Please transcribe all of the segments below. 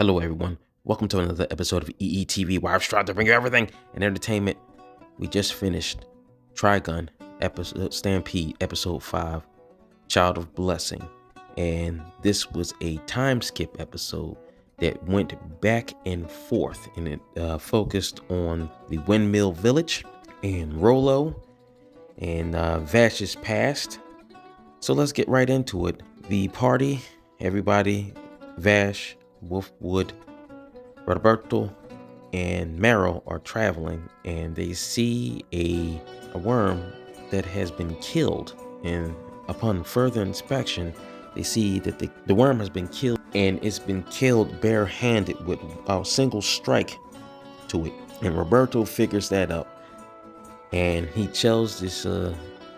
Hello everyone, welcome to another episode of EETV, where I've tried to bring you everything in entertainment. We just finished Trigun Stampede episode 5, Child of Blessing, and this was a time skip episode that went back and forth, and it focused on the Windmill Village and Rollo and Vash's past. So let's get right into it. The party, everybody, Vash, Wolfwood, Roberto, and Meryl are traveling, and they see a worm that has been killed. And upon further inspection, they see that the worm has been killed, and it's been killed barehanded with a single strike to it. And Roberto figures that out, and he tells this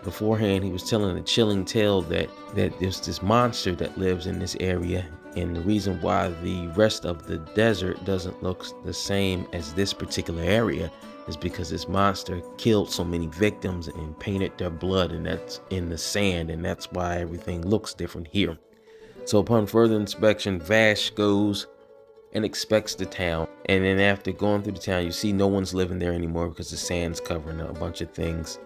beforehand he was telling a chilling tale that there's this monster that lives in this area, and the reason why the rest of the desert doesn't look the same as this particular area is because this monster killed so many victims and painted their blood, and that's in the sand, and that's why everything looks different here. So upon further inspection, Vash goes and inspects the town, and then after going through the town, you see no one's living there anymore because the sand's covering a bunch of things.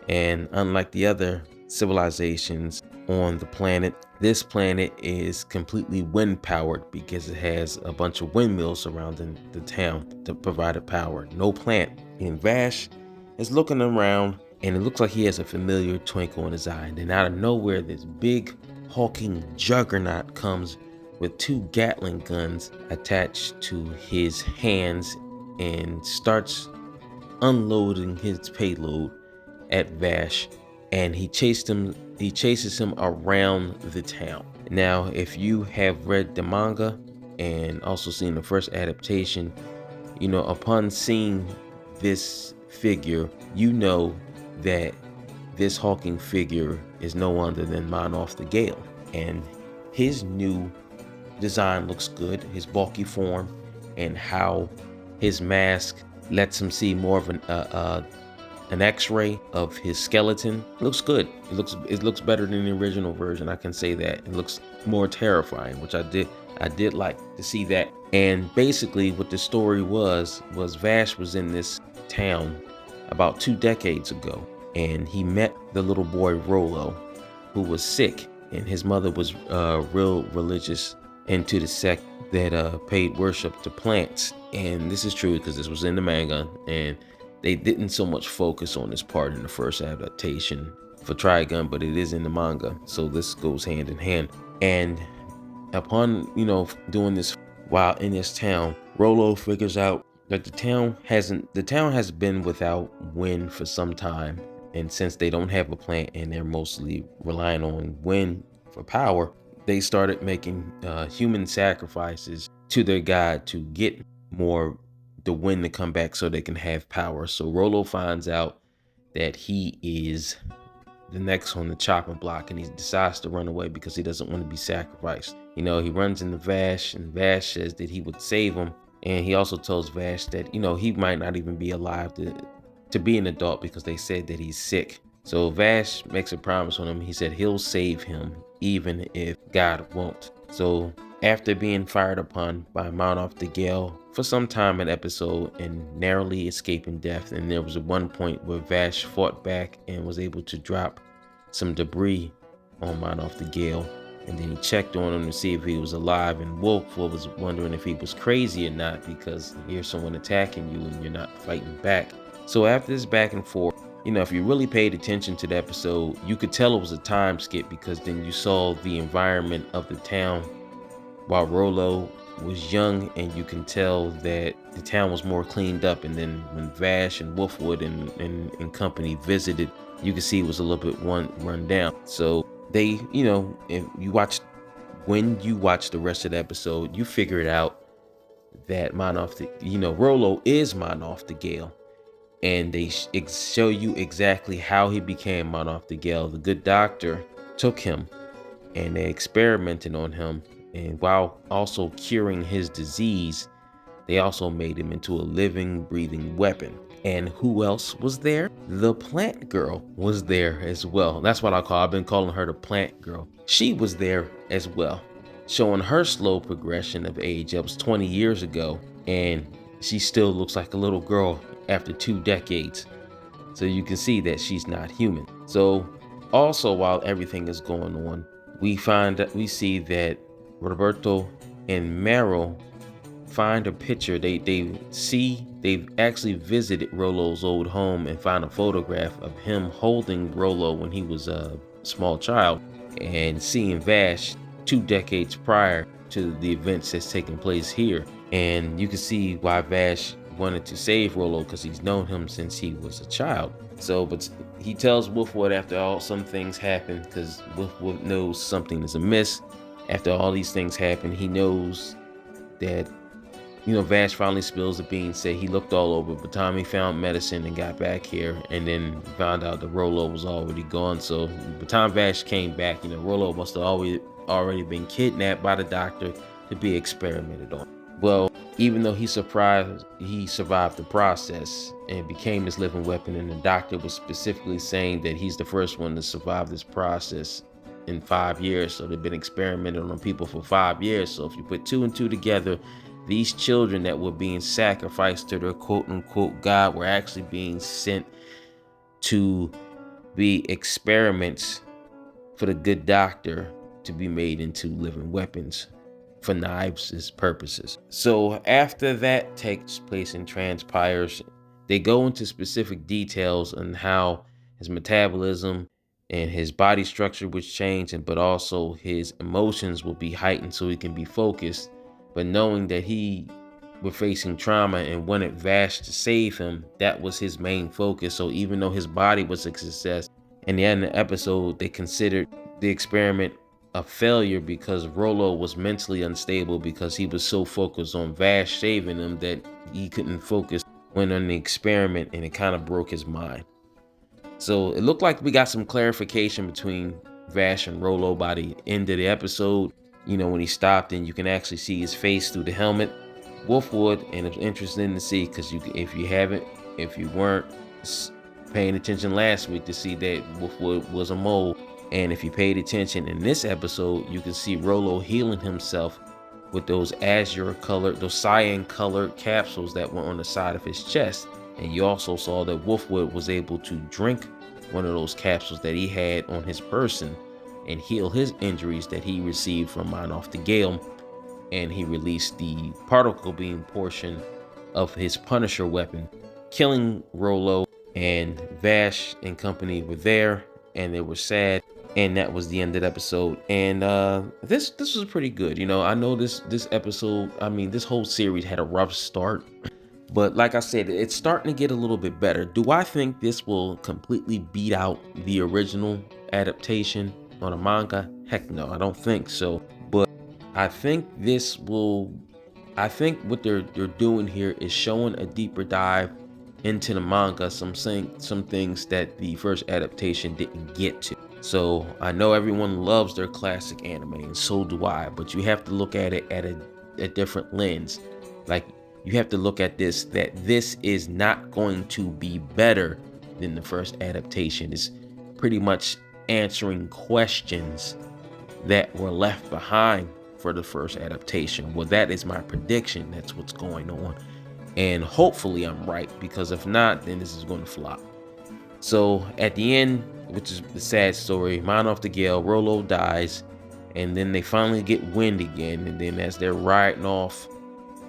And unlike the other civilizations on the planet, this planet is completely wind powered because it has a bunch of windmills surrounding the town to provide power. No plant. And Vash is looking around, and it looks like he has a familiar twinkle in his eye. And then out of nowhere, this big hulking juggernaut comes with 2 Gatling guns attached to his hands and starts unloading his payload at Vash, and he chases him around the town. Now, if you have read the manga and also seen the first adaptation, you know, upon seeing this figure, you know that this hulking figure is no other than Manoff the Gale, and his new design looks good. His bulky form and how his mask lets him see more of an x-ray of his skeleton looks good. It looks better than the original version, I can say that. It looks more terrifying, which I did like to see that. And basically what the story was Vash was in this town about 2 decades ago, and he met the little boy Rollo, who was sick, and his mother was real religious into the sect that paid worship to plants. And this is true because this was in the manga, and they didn't so much focus on this part in the first adaptation for Trigun, but it is in the manga, so this goes hand in hand. And upon, doing this while in this town, Rollo figures out that the town has been without wind for some time, and since they don't have a plant and they're mostly relying on wind for power, they started making human sacrifices to their god to get more the wind to come back so they can have power. So Rollo finds out that he is the next on the chopping block, and he decides to run away because he doesn't want to be sacrificed. He runs into Vash, and Vash says that he would save him, and he also tells Vash that he might not even be alive to be an adult because they said that he's sick. So Vash makes a promise on him. He said he'll save him even if God won't. So after being fired upon by Manoff the Gale for some time in episode and narrowly escaping death, and there was one point where Vash fought back and was able to drop some debris on Manoff the Gale, and then he checked on him to see if he was alive, and Wolf was wondering if he was crazy or not because here's someone attacking you and you're not fighting back. So after this back and forth, if you really paid attention to the episode, you could tell it was a time skip because then you saw the environment of the town while Rollo was young, and you can tell that the town was more cleaned up. And then when Vash and Wolfwood and company visited, you could see it was a little bit run down. So they, if you watch the rest of the episode, you figure it out that Rollo is Manoff the Gale. And they show you exactly how he became Manoff the Gale. The good doctor took him and they experimented on him, and while also curing his disease, they also made him into a living, breathing weapon. And who else was there? The plant girl was there as well. That's what I've been calling her, the plant girl. She was there as well. showing her slow progression of age. That was 20 years ago, and she still looks like a little girl after 2 decades. So you can see that she's not human. So also, while everything is going on, we see that Roberto and Meryl find a picture. They've actually visited Rollo's old home and found a photograph of him holding Rollo when he was a small child, and seeing Vash 2 decades prior to the events that's taking place here. And you can see why Vash wanted to save Rollo, because he's known him since he was a child. So, but he tells Wolfwood after all some things happen, because Wolfwood knows something is amiss. After all these things happen, he knows that, Vash finally spills the beans, said he looked all over, but Tommy found medicine and got back here, and then found out that Rollo was already gone. So by the time Vash came back, Rollo must have already been kidnapped by the doctor to be experimented on. Well, even though he survived the process and became this living weapon, and the doctor was specifically saying that he's the first one to survive this process in 5 years. So they've been experimenting on people for 5 years. So if you put 2 and 2 together, these children that were being sacrificed to their quote-unquote God were actually being sent to be experiments for the good doctor to be made into living weapons for Knives' purposes. So after that takes place and transpires, they go into specific details on how his metabolism and his body structure was changed, but also his emotions will be heightened so he can be focused. But knowing that he was facing trauma and wanted Vash to save him, that was his main focus. So even though his body was a success, in the end of the episode, they considered the experiment a failure because Rollo was mentally unstable, because he was so focused on Vash saving him that he couldn't focus when on the experiment, and it kind of broke his mind. So it looked like we got some clarification between Vash and Rollo by the end of the episode. When he stopped and you can actually see his face through the helmet. Wolfwood, and it's interesting to see, because if you weren't paying attention last week, to see that Wolfwood was a mole. And if you paid attention in this episode, you can see Rollo healing himself with those cyan colored capsules that were on the side of his chest. And you also saw that Wolfwood was able to drink one of those capsules that he had on his person and heal his injuries that he received from Mind Off the Gale. And he released the particle beam portion of his Punisher weapon, killing Rollo. And Vash and company were there, and they were sad. And that was the end of the episode. And this was pretty good. I know this episode, this whole series had a rough start, but like I said, it's starting to get a little bit better. Do I think this will completely beat out the original adaptation on a manga? Heck no, I don't think so. But I think what they're doing here is showing a deeper dive into the manga, some things that the first adaptation didn't get to. So I know everyone loves their classic anime, and so do I, but you have to look at it at a different lens. Like, you have to look at this, that this is not going to be better than the first adaptation. It's pretty much answering questions that were left behind for the first adaptation. Well, that is my prediction. That's what's going on. And hopefully I'm right, because if not, then this is going to flop. So at the end, which is the sad story, Mind Off the Gale, Rollo dies, and then they finally get wind again. And then as they're riding off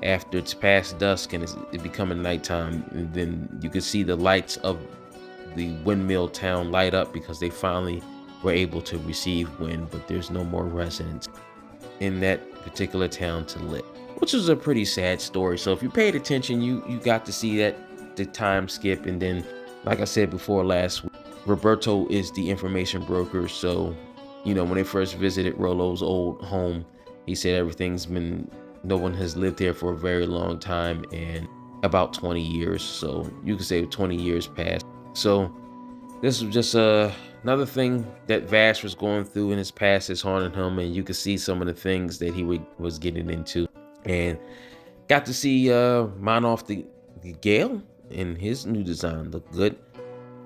after it's past dusk and it's becoming nighttime, and then you can see the lights of the windmill town light up, because they finally were able to receive wind, but there's no more residents in that particular town to live, which was a pretty sad story. So if you paid attention, you got to see that the time skip. And then, like I said before last week, Roberto is the information broker. So, when they first visited Rollo's old home, he said no one has lived here for a very long time, and about 20 years. So you could say 20 years passed. So this was just another thing that Vash was going through in his past is haunting him, and you could see some of the things that he was getting into, and got to see Mind Off the Gale in his new design look good.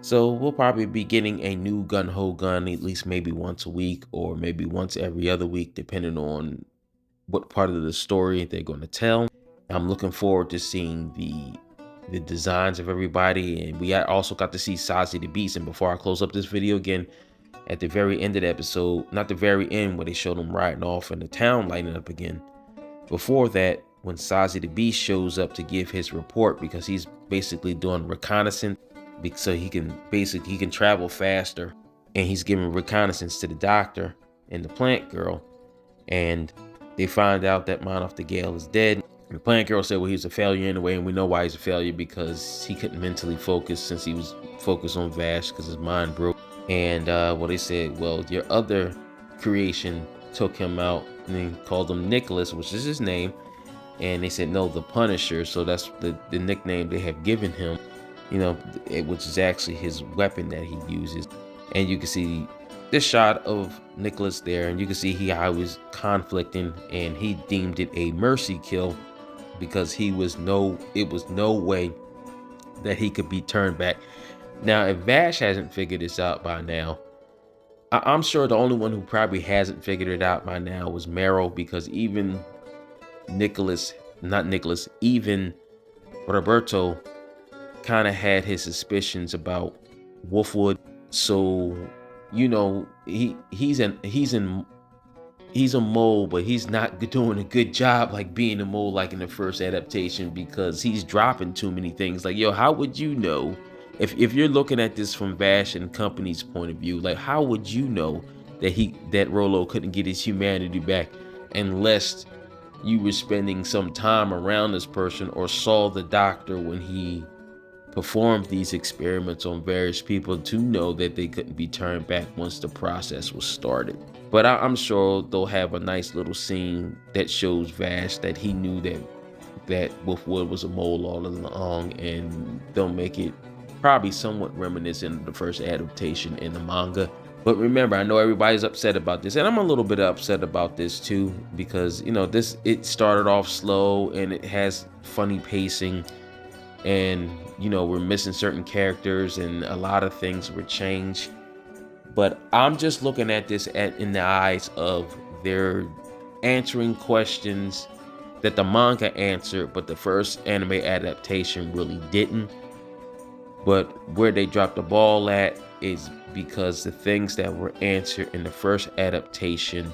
So we'll probably be getting a new Gun Ho gun at least maybe once a week, or maybe once every other week, depending on what part of the story they're going to tell. I'm looking forward to seeing the designs of everybody, and we also got to see Sazi the Beast. And before I close up this video again, at the very end of the episode, not the very end where they showed him riding off and the town lighting up again, before that, when Sazi the Beast shows up to give his report, because he's basically doing reconnaissance, so he can travel faster, and he's giving reconnaissance to the doctor and the plant girl, and they find out that Monoff the Gale is dead. The plant girl said, well, he's a failure anyway, and we know why he's a failure, because he couldn't mentally focus since he was focused on Vash because his mind broke. And well, they said, well, your other creation took him out, and they called him Nicholas, which is his name. And they said, no, the Punisher. So that's the nickname they have given him, you know, which is actually his weapon that he uses. And you can see this shot of Nicholas there, and you can see how he was conflicting, and he deemed it a mercy kill because it was no way that he could be turned back. Now, if Vash hasn't figured this out by now, I'm sure the only one who probably hasn't figured it out by now was Meryl, because even even Roberto kind of had his suspicions about Wolfwood. So, you know, he's a mole, but he's not doing a good job like being a mole like in the first adaptation, because he's dropping too many things. Like, yo, how would you know if you're looking at this from Vash and company's point of view? Like, how would you know that Rolo couldn't get his humanity back unless you were spending some time around this person or saw the doctor when he performed these experiments on various people to know that they couldn't be turned back once the process was started? But I'm sure they'll have a nice little scene that shows Vash that he knew that Wolfwood was a mole all along, and they'll make it probably somewhat reminiscent of the first adaptation in the manga. But remember, I know everybody's upset about this, and I'm a little bit upset about this too, because, you know, it started off slow and it has funny pacing, and, you know, we're missing certain characters and a lot of things were changed. But I'm just looking at this in the eyes of they're answering questions that the manga answered, but the first anime adaptation really didn't. But where they dropped the ball at is because the things that were answered in the first adaptation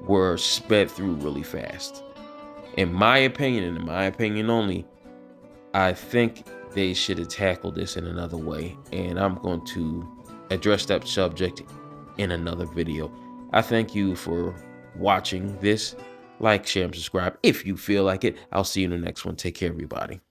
were sped through really fast. In my opinion, and in my opinion only, I think they should have tackled this in another way. And I'm going to address that subject in another video. I thank you for watching this. Like, share, and subscribe if you feel like it. I'll see you in the next one. Take care, everybody.